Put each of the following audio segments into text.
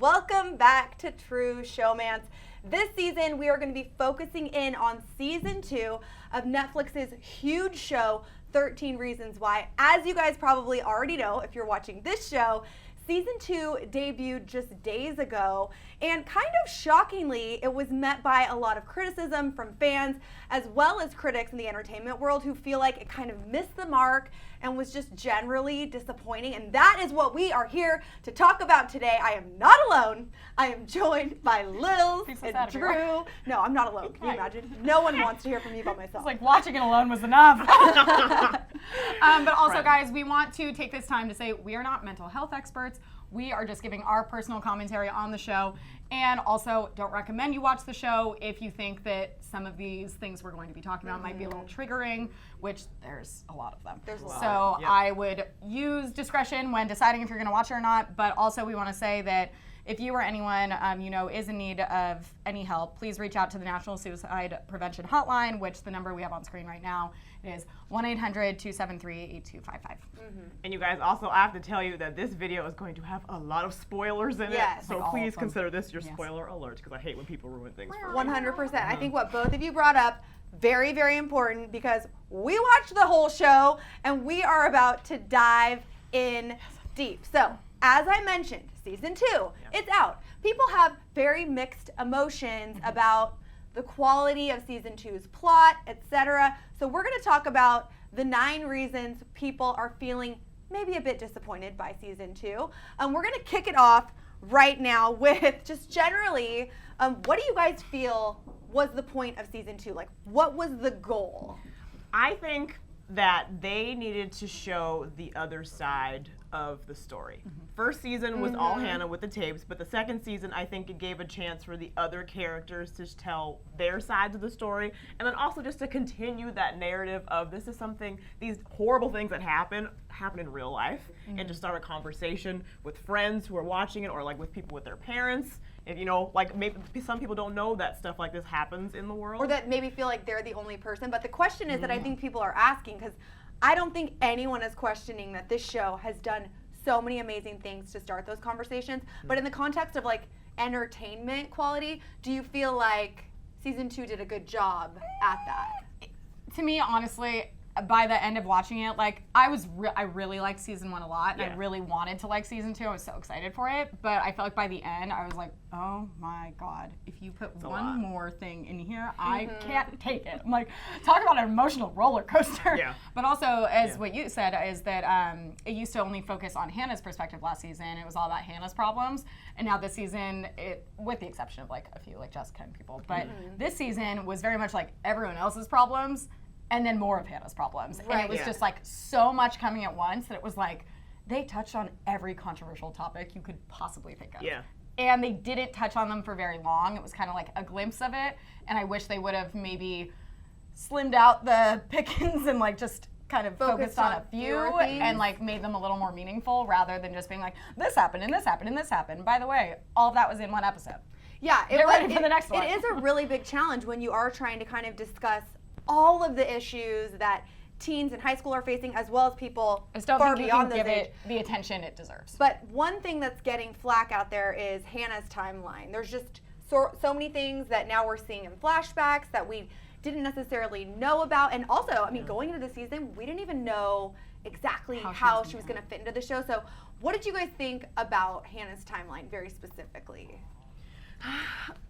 Welcome back to True Showmance. This season, we are going to be focusing in on season 2 of Netflix's huge show, 13 Reasons Why. As you guys probably already know, if you're watching this show, season 2 debuted just days ago, and kind of shockingly, it was met by a lot of criticism from fans as well as critics in the entertainment world who feel like it kind of missed the mark and was just generally disappointing. And that is what we are here to talk about today. I am not alone. I am joined by Lil and Drew. No, I'm not alone. Can you imagine? No one wants to hear from me but myself. It's like watching it alone was enough. But also, guys, we want to take this time to say we are not mental health experts. We are just giving our personal commentary on the show, and also don't recommend you watch the show if you think that some of these things we're going to be talking about might be a little triggering, which there's a lot of them. There's a lot. So I would use discretion when deciding if you're going to watch it or not, but also we want to say that if you or anyone you know is in need of any help, please reach out to the National Suicide Prevention Hotline, which the number we have on screen right now is 1-800-273-8255. And you guys, also, I have to tell you that this video is going to have a lot of spoilers in it. So like please consider this your spoiler alert, because I hate when people ruin things for me. 100%. I think what both of you brought up, very, very important, because we watched the whole show and we are about to dive in deep. So, as I mentioned, season 2, it's out. People have very mixed emotions about the quality of season 2's plot, etc. So we're going to talk about the 9 reasons people are feeling maybe a bit disappointed by season 2. We're going to kick it off right now with just generally, what do you guys feel was the point of season 2? Like, what was the goal? I think that they needed to show the other side of the story. First season was all Hannah with the tapes, but the second season, I think it gave a chance for the other characters to tell their sides of the story, and then also just to continue that narrative of this is something, these horrible things that happen in real life, and to start a conversation with friends who are watching it, or like with people with their parents. If you know, like maybe some people don't know that stuff like this happens in the world. Or that maybe feel like they're the only person. But the question is that I think people are asking, because I don't think anyone is questioning that this show has done so many amazing things to start those conversations. But in the context of like entertainment quality, do you feel like season 2 did a good job at that? To me, honestly, by the end of watching it, like I really liked season 1 a lot, and I really wanted to like season 2. I was so excited for it, but I felt like by the end, I was like, oh my god, if you put one more thing in here, I can't take it. I'm like, talk about an emotional roller coaster. But also, as what you said, is that it used to only focus on Hannah's perspective last season. It was all about Hannah's problems, and now this season, with the exception of like a few like Jessica and people, but this season was very much like everyone else's problems, and then more of Hannah's problems. And it was just like so much coming at once that it was like they touched on every controversial topic you could possibly think of. And they didn't touch on them for very long. It was kind of like a glimpse of it. And I wish they would have maybe slimmed out the pickings and like just kind of focused on a few and like made them a little more meaningful, rather than just being like, this happened and this happened and this happened. By the way, all of that was in one episode. Yeah, Get ready for the next one. It is a really big challenge when you are trying to kind of discuss all of the issues that teens in high school are facing, as well as people far beyond those age. Give it the attention it deserves. But one thing that's getting flack out there is Hannah's timeline. There's just so many things that now we're seeing in flashbacks that we didn't necessarily know about. And also, I mean, going into the season, we didn't even know exactly how she was going to fit into the show. So what did you guys think about Hannah's timeline very specifically?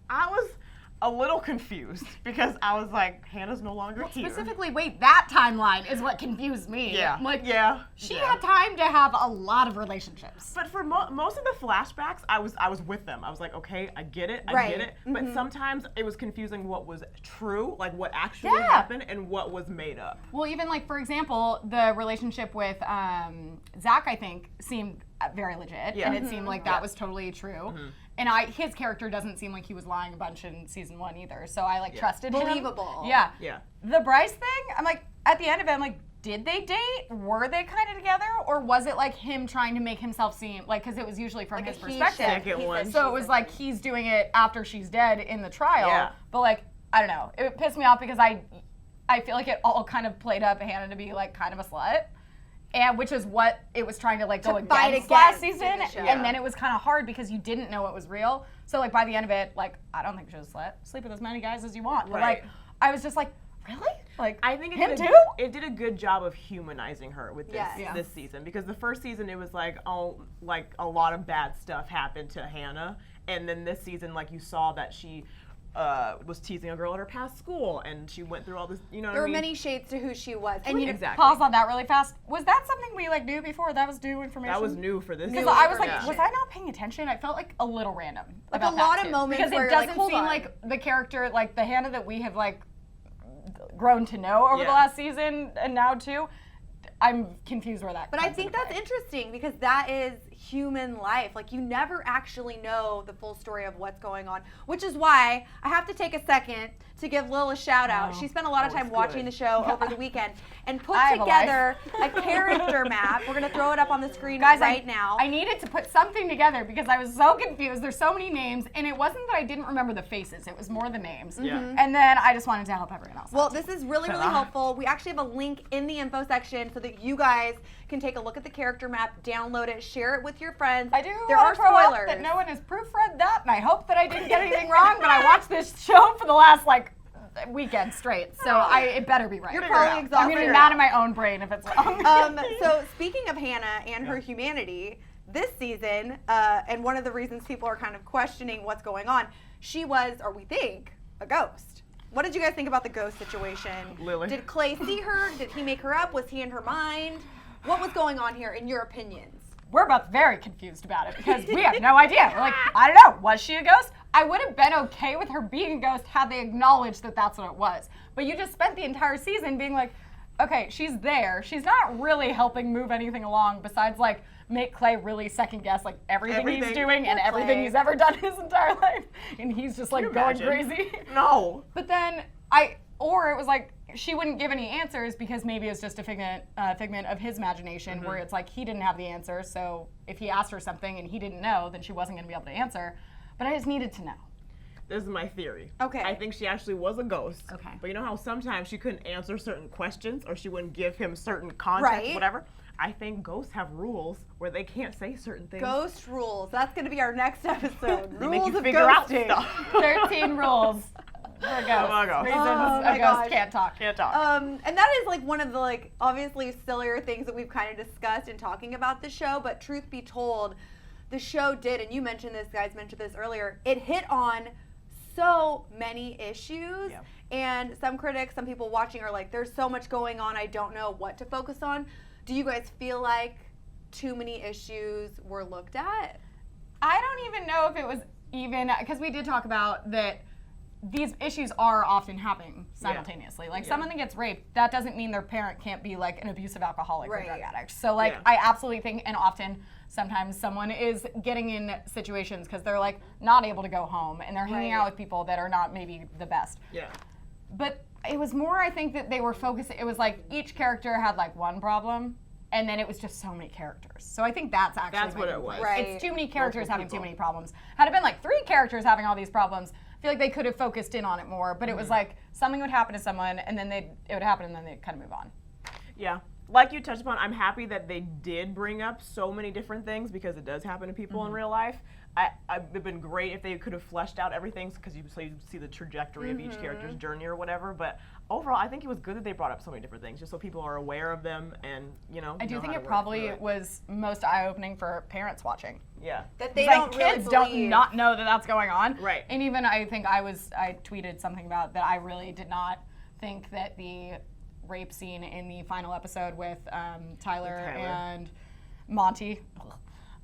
I was a little confused, because I was like, Hannah's no longer here. Specifically, wait, that timeline is what confused me. Like, she had time to have a lot of relationships. But for most of the flashbacks, I was with them. I was like, okay, I get it, I get it. But sometimes it was confusing what was true, like what actually happened, and what was made up. Well, even like, for example, the relationship with Zach, I think, seemed very legit, and it seemed like that was totally true. And his character doesn't seem like he was lying a bunch in season 1 either, so I like trusted him. Believable. Yeah. The Bryce thing, I'm like, at the end of it, I'm like, did they date? Were they kind of together? Or was it like him trying to make himself seem, like, because it was usually from his perspective. So it was like he's doing it after she's dead in the trial. But like, I don't know. It pissed me off because I feel like it all kind of played up Hannah to be like kind of a slut. and which is what it was trying to like go fight against last against season. in the show. And then it was kind of hard because you didn't know it was real. So like by the end of it, like I don't think you should sleep with as many guys as you want. But like I was just like, really? Like I think it did a good job of humanizing her with this this season, because the first season it was like a lot of bad stuff happened to Hannah, and then this season like you saw that she was teasing a girl at her past school, and she went through all this, you know what I mean? There were many shades to who she was. And exactly. Pause on that really fast. Was that something we like knew before? That was new information? That was new for this. Because I was like, was I not paying attention? I felt like a little random. Like about a lot that of too. moments because where it you're like, doesn't hold seem on. like the character, like the Hannah that we have like grown to know over the last season and now too. I'm confused where that. But I think that's interesting because that is human life. Like you never actually know the full story of what's going on, which is why I have to take a second to give Lil a shout out. She spent a lot of time watching the show over the weekend and put together a character map. We're going to throw it up on the screen right now. I needed to put something together because I was so confused. There's so many names, and it wasn't that I didn't remember the faces. It was more the names. And then I just wanted to help everyone else. Well, this is really, really helpful. We actually have a link in the info section so that you guys can take a look at the character map, download it, share it with your friends. I do. There are spoilers. That no one has proofread that, and I hope that I didn't get anything wrong. But I watched this show for the last weekend straight, so it better be right. You're probably exhausted. I'm gonna be mad at my own brain if it's wrong. So speaking of Hannah and her humanity, this season, and one of the reasons people are kind of questioning what's going on, she was, or we think, a ghost. What did you guys think about the ghost situation? Lily. Did Clay see her? Did he make her up? Was he in her mind? What was going on here, in your opinions? We're both very confused about it because we have no idea. We're like, I don't know, was she a ghost? I would have been okay with her being a ghost had they acknowledged that that's what it was. But you just spent the entire season being like, okay, she's there. She's not really helping move anything along besides like make Clay really second guess like everything he's doing and everything he's ever done his entire life. And he's just like going crazy. No. But then or it was like she wouldn't give any answers because maybe it's just a figment of his imagination where it's like he didn't have the answer. So if he asked her something and he didn't know, then she wasn't going to be able to answer. But I just needed to know. This is my theory. Okay. I think she actually was a ghost. Okay. But you know how sometimes she couldn't answer certain questions or she wouldn't give him certain context, whatever? I think ghosts have rules where they can't say certain things. Ghost rules. That's going to be our next episode. They make Rules you of figure out ghosting. stuff. 13 rules for a ghost. Reasons a ghost can't talk. Can't talk. And that is like one of the like obviously sillier things that we've kind of discussed in talking about the show, but truth be told, the show did, and you mentioned this, guys mentioned this earlier, it hit on so many issues. Yeah. And some critics, some people watching are like, there's so much going on, I don't know what to focus on. Do you guys feel like too many issues were looked at? I don't even know if it was even, because we did talk about that these issues are often happening simultaneously. Like someone that gets raped, that doesn't mean their parent can't be like an abusive alcoholic or drug addict. So like I absolutely think, and often sometimes someone is getting in situations because they're like not able to go home and they're hanging out with people that are not maybe the best. Yeah. But it was more, I think, that they were focusing, it was like each character had like one problem and then it was just so many characters. So I think that's actually what it was. Right. It's too many characters having too many problems. Had it been like 3 characters having all these problems, I feel like they could have focused in on it more, but it was like something would happen to someone and then it would happen and then they'd kind of move on. Yeah. Like you touched upon, I'm happy that they did bring up so many different things because it does happen to people in real life. It'd been great if they could have fleshed out everything because you see the trajectory of each character's journey or whatever. But overall, I think it was good that they brought up so many different things just so people are aware of them and, you know. I do think it probably was most eye-opening for parents watching. Yeah. That they Like don't really kids believe. don't not know that that's going on. Right. And even I think I tweeted something about that I really did not think that the rape scene in the final episode with Tyler and Monty.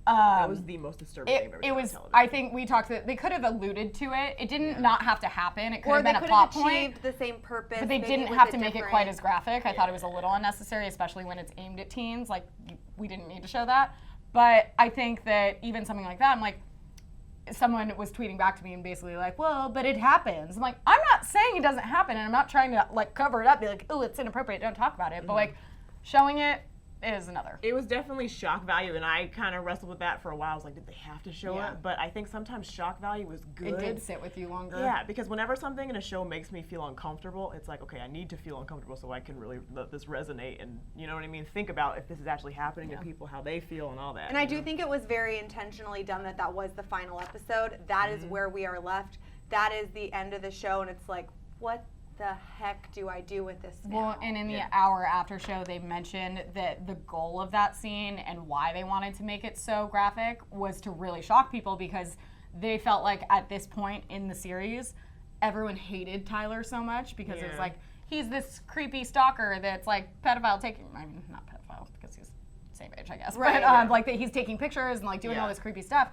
That was the most disturbing thing I've ever seen on television. I think we talked that they could have alluded to it. It didn't not have to happen. It could have been a Or plot they could have achieved the same purpose. But they maybe didn't with have a to make it different- quite as graphic. I thought it was a little unnecessary, especially when it's aimed at teens. Like, we didn't need to show that. But I think that even something like that, I'm like, someone was tweeting back to me and basically like, well, but it happens. I'm like, I'm not saying it doesn't happen, and I'm not trying to like cover it up, be like, oh, it's inappropriate, don't talk about it. But like, showing it is another. It was definitely shock value, and I kind of wrestled with that for a while. I was like, did they have to show Yeah. it? But I think sometimes shock value is good. It did sit with you longer. Yeah, because whenever something in a show makes me feel uncomfortable, it's like, okay, I need to feel uncomfortable so I can really let this resonate and, you know what I mean, think about if this is actually happening to people, how they feel and all that. And I do think it was very intentionally done that was the final episode. That is where we are left. That is the end of the show, and it's like, what the heck do I do with this now? Well, and in the hour after show, they mentioned that the goal of that scene and why they wanted to make it so graphic was to really shock people, because they felt like at this point in the series, everyone hated Tyler so much because it was like, he's this creepy stalker that's like pedophile taking, I mean, not pedophile because he's same age, I guess, Right. but like that he's taking pictures and like doing all this creepy stuff.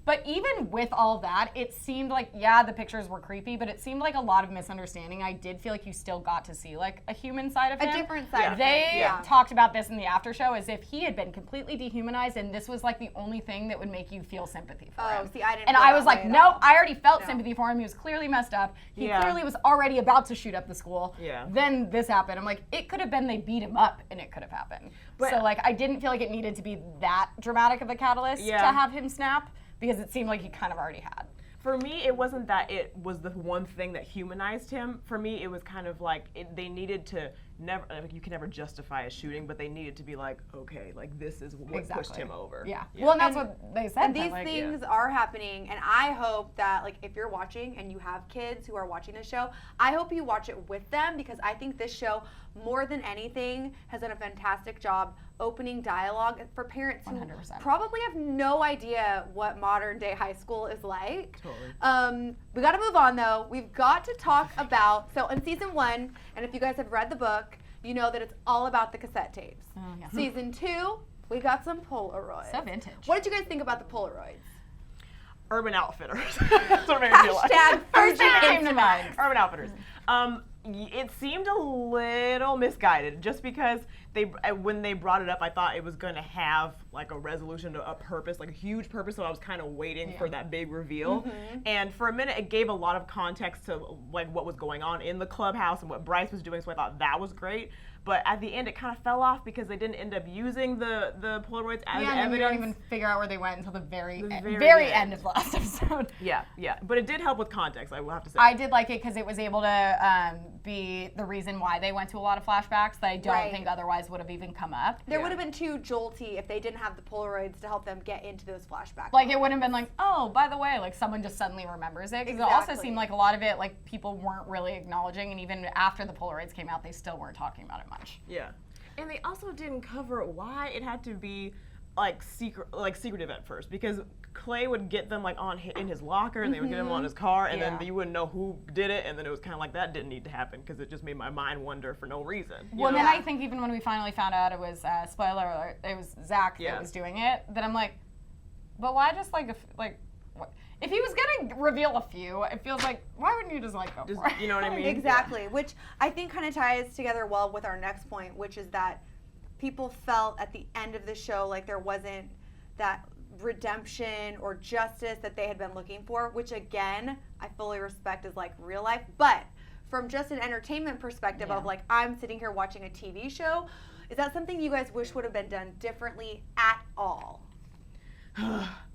But even with all that, it seemed like, the pictures were creepy, but it seemed like a lot of misunderstanding. I did feel like you still got to see like a human side of him. A different side of him. They talked about this in the after show as if he had been completely dehumanized, and this was like the only thing that would make you feel sympathy for him. See, I didn't And feel I that was like, way at no, all. I already felt sympathy for him. He was clearly messed up. He clearly was already about to shoot up the school. Yeah. Then this happened. I'm like, it could have been they beat him up, and it could have happened. But- so like, I didn't feel like it needed to be that dramatic of a catalyst to have him snap, because it seemed like he kind of already had. For me, it wasn't that it was the one thing that humanized him. For me, it was kind of like they needed to never, like, you can never justify a shooting, but they needed to be like, okay, like this is what pushed him over. Yeah. Well, and that's what they said. And these things are happening, and I hope that, like, if you're watching and you have kids who are watching this show, I hope you watch it with them, because I think this show, more than anything, has done a fantastic job opening dialogue for parents who 100%. probably have no idea what modern day high school is like. Totally. We got to move on, though. We've got to talk about, so in season 1, and if you guys have read the book, you know that it's all about the cassette tapes. Oh, yeah. Season 2, we got some Polaroids. So vintage. What did you guys think about the Polaroids? Urban Outfitters. That's what made me feel like. Hashtag First thing that came to mind. Urban Outfitters. It seemed a little misguided, just because when they brought it up, I thought it was going to have like a resolution to a purpose, like a huge purpose. So I was kind of waiting for that big reveal. And for a minute, it gave a lot of context to like what was going on in the clubhouse and what Bryce was doing. So I thought that was great. But at the end, it kind of fell off because they didn't end up using the Polaroids as and evidence. we don't even figure out where they went until the very very end of the last episode. Yeah. But it did help with context, I will have to say. I did like it because it was able to be the reason why they went to a lot of flashbacks that I don't think otherwise would have even come up. There would have been too jolty if they didn't have the Polaroids to help them get into those flashbacks. Like, it wouldn't have been like, oh, by the way, like someone just suddenly remembers it. Because it also seemed like a lot of it, like, people weren't really acknowledging, and even after the Polaroids came out, they still weren't talking about it much. Yeah. And they also didn't cover why it had to be like secretive at first, because Clay would get them like in his locker, and they would get them on his car, and then you wouldn't know who did it, and then it was kind of like that didn't need to happen because it just made my mind wonder for no reason. Well, then I think even when we finally found out it was spoiler alert, it was Zach that was doing it. Then I'm like, but why just if he was gonna reveal a few, it feels like, why wouldn't you just like go for it? You know what I mean? Exactly, which I think kind of ties together well with our next point, which is that people felt at the end of the show like there wasn't that redemption or justice that they had been looking for, which again, I fully respect as like real life. But from just an entertainment perspective of like, I'm sitting here watching a TV show, is that something you guys wish would have been done differently at all?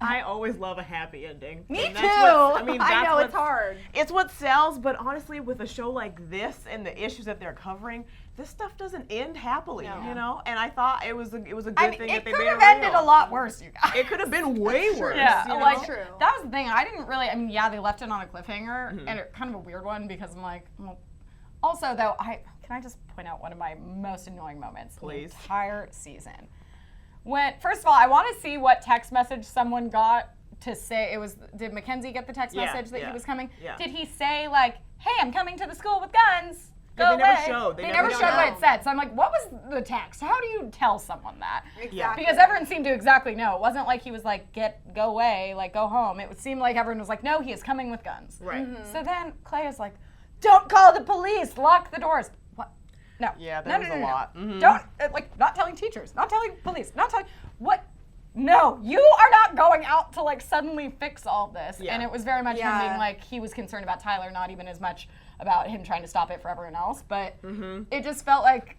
I always love a happy ending. Me And too. that's what- I know that's it's hard. It's what sells, but honestly, with a show like this and the issues that they're covering, this stuff doesn't end happily, you know. And I thought it was a good thing that they made it could have ended a lot worse, you guys. It could have been way worse. Yeah, you know? like True. that was the thing. I didn't really. I mean, yeah, they left it on a cliffhanger, and it kind of a weird one because I'm like, well. Also, though, can I just point out one of my most annoying moments in the entire season? When first of all, I want to see what text message someone got to say it was. Did Mackenzie get the text message that he was coming? Yeah. Did he say like, "Hey, I'm coming to the school with guns"? Go they never away. showed. They never showed what it said. So I'm like, what was the text? How do you tell someone that? Exactly. Because everyone seemed to exactly know. It wasn't like he was like, go away, like go home. It would seem like everyone was like, no, he is coming with guns. Right. So then Clay is like, don't call the police, lock the doors. What? No. Yeah, that was a lot. Don't, like, not telling teachers, not telling police, not telling, what? No, you are not going out to like suddenly fix all this. Yeah. And it was very much him being like, he was concerned about Tyler, not even as much about him trying to stop it for everyone else. But it just felt like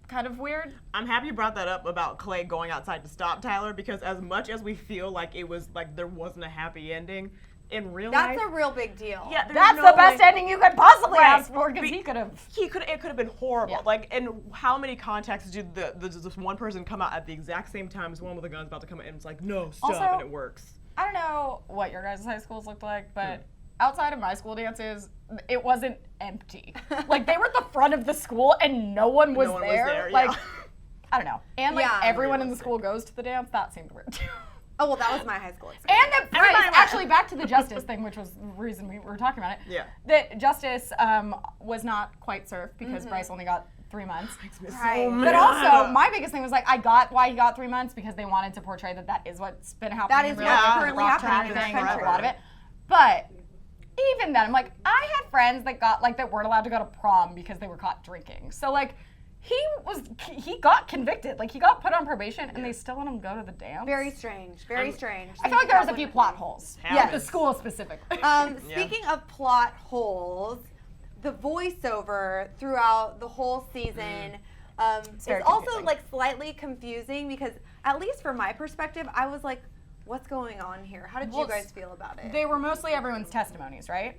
kind of weird. I'm happy you brought that up about Clay going outside to stop Tyler, because as much as we feel like it was like there wasn't a happy ending, in real life, That's a real big deal. yeah, there's That's no the best way- ending you could possibly Right. ask for, because It could have been horrible. Yeah. Like, and how many contexts did this one person come out at the exact same time as one with a gun's about to come out, and it's like, no, stop, Also, and it works. I don't know what your guys' high schools looked like, but outside of my school dances, it wasn't empty. Like, they were at the front of the school and no one was No one was there. there, Like, yeah. I don't know. And like Yeah. everyone in the Unrealistic. school goes to the dance. That seemed weird too. Oh, well, that was my high school experience. And that Bryce, Everybody actually back to the Justice thing, which was the reason we were talking about it. Yeah. That Justice was not quite served because Bryce only got 3 months. Right. But also, my biggest thing was like, I got why he got 3 months, because they wanted to portray that is what's been happening. That in is real what's life, the currently rock happening in track this thing, and country. a lot of it. But even then, I'm like, I had friends that got that weren't allowed to go to prom because they were caught drinking. So like, he got convicted, like he got put on probation, and they still let him go to the dance. Very strange. Very strange. I feel like there was a few plot holes. Yeah. The school specifically. Speaking of plot holes, the voiceover throughout the whole season is very also confusing. like slightly confusing, because at least from my perspective, I was like, what's going on here? How did you Well, guys feel about it? They were mostly everyone's testimonies, right?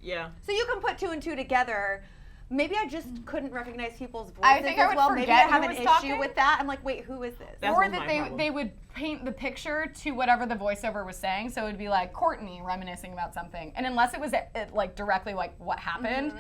Yeah. So you can put two and two together. Maybe I just couldn't recognize people's voices I think I as would well. Maybe forget I have who an was issue talking. with that. I'm like, wait, who is this? That's Or was that my they problem. they would paint the picture to whatever the voiceover was saying, so it would be like Courtney reminiscing about something, and unless it was like directly like what happened,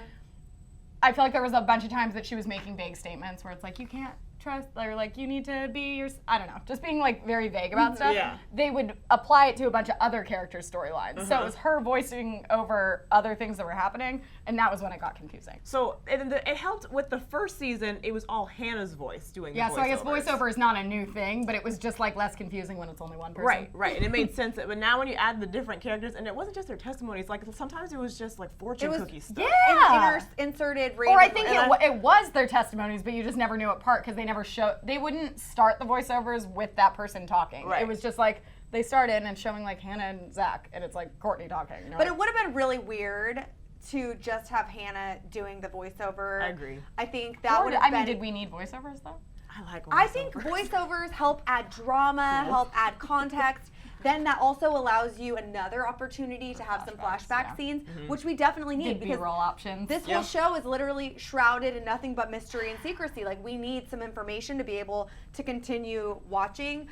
I feel like there was a bunch of times that she was making vague statements where it's like, you can't trust, or like, you need to be your, I don't know, just being like very vague about stuff. Yeah. They would apply it to a bunch of other characters' storylines, so it was her voicing over other things that were happening, and that was when it got confusing. So it helped with the first season. It was all Hannah's voice doing the Yeah, so I guess voiceovers. voiceover is not a new thing, but it was just like less confusing when it's only one person. Right, and it made sense. But now when you add the different characters, and it wasn't just their testimonies, like sometimes it was just like fortune was- cookie stuff. Yeah. Inserted Or I think random- it was their testimonies, but you just never knew what part, because they never they wouldn't start the voiceovers with that person talking. Right. It was just like they started and showing like Hannah and Zach, and it's like Courtney talking. You know, But it would have been really weird to just have Hannah doing the voiceover. I agree. I think that would have been. did we need voiceovers though? I like. I think voiceovers. voiceovers help add drama, help add context. Then that also allows you another opportunity to have some flashback yeah. scenes, which we definitely need, Good because B-roll options. this whole show is literally shrouded in nothing but mystery and secrecy. Like, we need some information to be able to continue watching.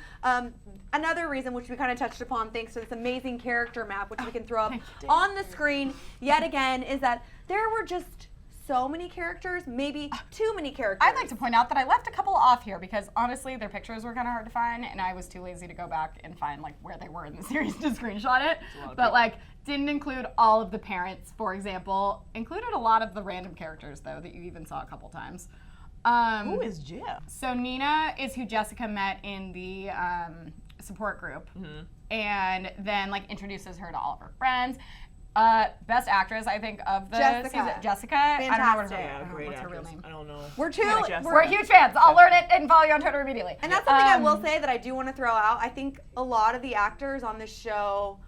Another reason, which we kind of touched upon, thanks to this amazing character map, which we can throw up on the screen yet again, is that there were just so many characters, maybe too many characters. I'd like to point out that I left a couple off here because honestly their pictures were kind of hard to find, and I was too lazy to go back and find like where they were in the series to screenshot it. But like didn't include all of the parents, for example. Included a lot of the random characters though that you even saw a couple times. Who is Jeff? So Nina is who Jessica met in the support group, and then like introduces her to all of her friends. Best actress, I think, of the Jessica. season. Jessica. I don't know what her, Fantastic. I Yeah, don't know great what's her real actress. name. I don't know. We're two. Yeah, Jessica. We're huge fans. I'll learn it and follow you on Twitter immediately. And that's something I will say that I do want to throw out. I think a lot of the actors on this show,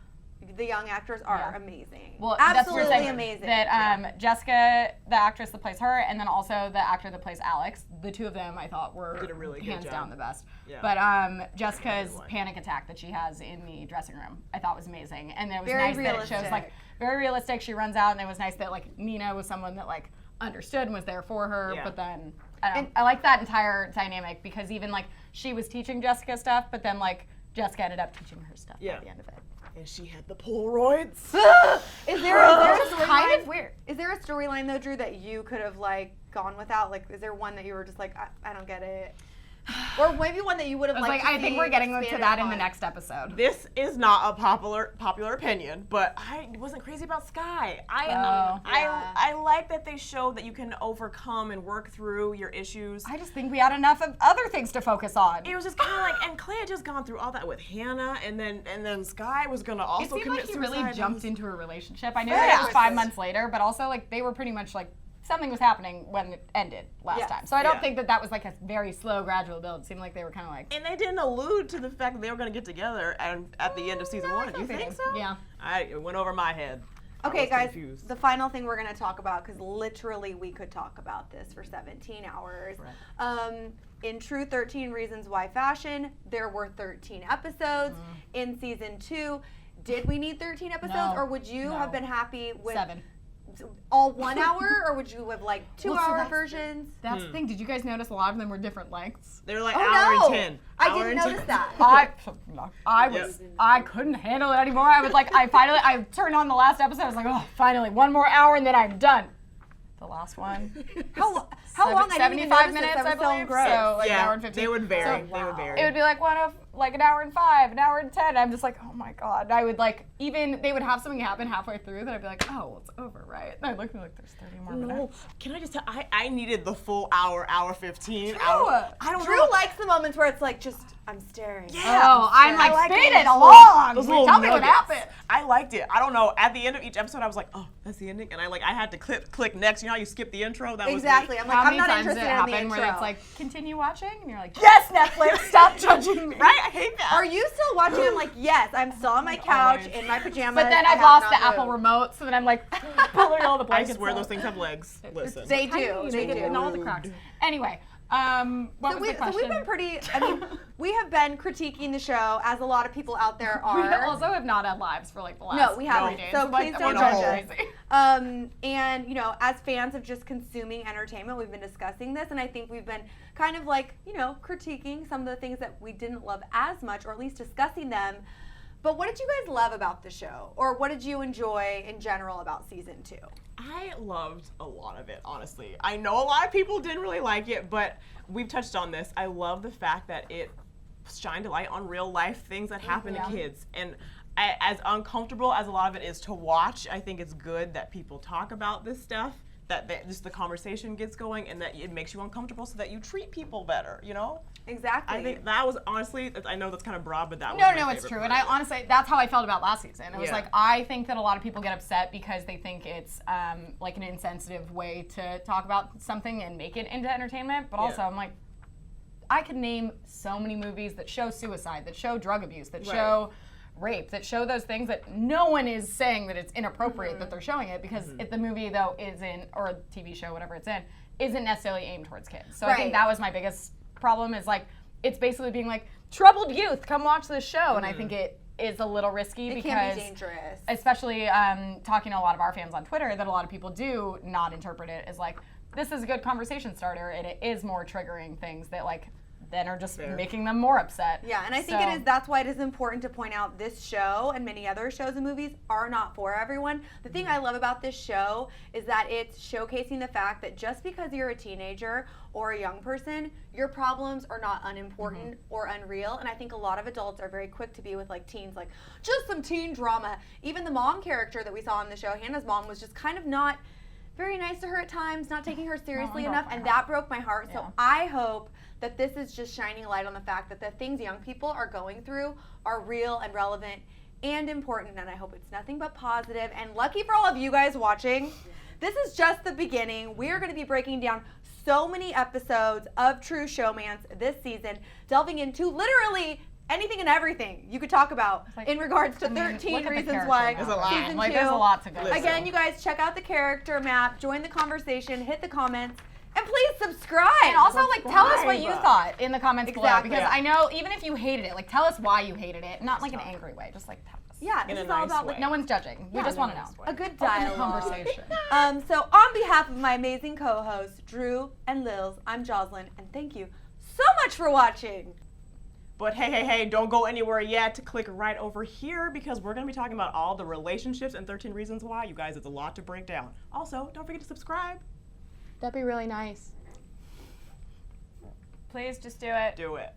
the young actors, are amazing. Well, that's absolutely what you're saying, amazing. That Jessica, the actress that plays her, and then also the actor that plays Alex, the two of them I thought were Did a really good hands job. down the best. Yeah. But Jessica's Everyone. panic attack that she has in the dressing room, I thought was amazing, and it was Very nice that it shows realistic. like very realistic. She runs out, and it was nice that like Nina was someone that like understood and was there for her. Yeah. But then I like that entire dynamic because even like she was teaching Jessica stuff, but then like Jessica ended up teaching her stuff Yeah. at the end of it. And she had the Polaroids. Is there a It's kind of weird. Is there a storyline though, Drew, that you could have like gone without? Like, is there one that you were just like, I don't get it, or maybe one that you would have I was liked like, to I think see we're getting to expanded that in the upon? next episode. This is not a popular opinion, but I wasn't crazy about Sky. I like that they showed that you can overcome and work through your issues. I just think we had enough of other things to focus on. It was just kind of like, and Clay had just gone through all that with Hannah, and then Sky was gonna also It seemed commit like he suicide. really jumped into a relationship. I knew that it was 5 months later, but also like they were pretty much like something was happening when it ended last Yes. time. So I don't Yeah. think that was like a very slow, gradual build. It seemed like they were kind of like. And they didn't allude to the fact that they were gonna get together at the end of season one. You think so? Yeah. It went over my head. Okay, was guys, confused. the final thing we're going to talk about, because literally we could talk about this for 17 hours. Right. In True 13 Reasons Why Fashion, there were 13 episodes. In season 2, did we need 13 episodes, No. or would you No. have been happy with 7. all 1 hour, or would you have like 2-hour that's versions? That's the thing. Did you guys notice a lot of them were different lengths? They're like Oh hour no, and 10. I Hour didn't and notice 10. that. I couldn't handle it anymore. I was like, I turned on the last episode. I was like, oh, finally, 1 more hour and then I'm done. The last one. How long? I didn't even 75 notice minutes, this. I That was so believe. gross. So like an Yeah, hour and 15. they would vary. So, They would vary. it would be like an hour and 5, an hour and 10. I'm just like, oh my god. And I would like they would have something happen halfway through that I'd be like, oh, well, it's over, right? And I'd look at me like, there's 30 more No, minutes. can I just tell? I needed the full hour 15. True. I don't Drew know. likes the moments where it's like just I'm staring. Yeah. Oh, I'm I like, like spin those it along. Those little Tell me what nuggets. happened. I liked it. I don't know. At the end of each episode, I was like, oh, that's the ending, and I had to click next. You know how you skip the intro? That was Exactly. me. I'm like, How I'm many not times interested did it in the happen intro. where it's like, continue watching? And you're like, yes, Netflix, stop judging me. Right? I hate that. Are you still watching? I'm like, yes, I'm still on my couch Always. in my pajamas. But then I I've have lost not the Apple moved. remote, so then I'm like pulling all the I blankets swear out. those things have legs. Listen. They do. Tiny, They get do. in all the cracks. Anyway, what was the question? So we've been pretty. I mean, we have been critiquing the show, as a lot of people out there are. We also have not had lives for like the last No, we haven't. 3 days. So Like, please don't we're judge going us. crazy. And as fans of just consuming entertainment, we've been discussing this, and I think we've been kind of like, critiquing some of the things that we didn't love as much, or at least discussing them. But what did you guys love about the show, or what did you enjoy in general about season 2? I loved a lot of it, honestly. I know a lot of people didn't really like it, but we've touched on this. I love the fact that it shined a light on real life things that happen to kids. And as uncomfortable as a lot of it is to watch, I think it's good that people talk about this stuff, that just the conversation gets going, and that it makes you uncomfortable so that you treat people better, Exactly. I think that was honestly, I know that's kind of broad, but that was No, my it's favorite true. part And I of it. honestly, that's how I felt about last season. It was Yeah. like, I think that a lot of people get upset because they think it's like an insensitive way to talk about something and make it into entertainment. But also, Yeah. I'm like, I could name so many movies that show suicide, that show drug abuse, that Right. show rape, that show those things that no one is saying that it's inappropriate that they're showing it, because if the movie, though, or a TV show, whatever it's in, isn't necessarily aimed towards kids. So I Right. think that was my biggest problem, is like, it's basically being like, troubled youth, come watch this show. And I think it is a little risky it because, can be dangerous. especially talking to a lot of our fans on Twitter, that a lot of people do not interpret it as like, this is a good conversation starter, and it is more triggering things that like then are just Fair. making them more upset. Yeah, and I think So- it is. That's why it is important to point out this show and many other shows and movies are not for everyone. The thing I love about this show is that it's showcasing the fact that just because you're a teenager or a young person, your problems are not unimportant or unreal. And I think a lot of adults are very quick to be with like teens, like just some teen drama. Even the mom character that we saw on the show, Hannah's mom, was just kind of not very nice to her at times, not taking her seriously broke enough, my and heart. that broke my heart. Yeah. So I hope that this is just shining a light on the fact that the things young people are going through are real and relevant and important, and I hope it's nothing but positive. And lucky for all of you guys watching, this is just the beginning. We are going to be breaking down so many episodes of True Showmance this season, delving into literally anything and everything you could talk about like, in regards to I mean, 13 look at the reasons character why map. There's a lot. season Like, 2. there's a lot to go Listen. Again, you guys check out the character map, join the conversation, hit the comments, and please subscribe. And also, like, tell us what you Subscribe. thought in the comments below, Exactly. because Yeah. I know even if you hated it, like, tell us why you hated it, not like an angry way, just like tell us. yeah, In this a is all nice about way. like No one's judging. We Yeah, just in a want to nice know. way. a good Open dialogue. conversation. So on behalf of my amazing co-hosts, Drew and Lils, I'm Jocelyn, and thank you so much for watching. But hey, don't go anywhere yet. Click right over here because we're going to be talking about all the relationships and 13 reasons why. You guys, it's a lot to break down. Also, don't forget to subscribe. That'd be really nice. Please just do it. Do it.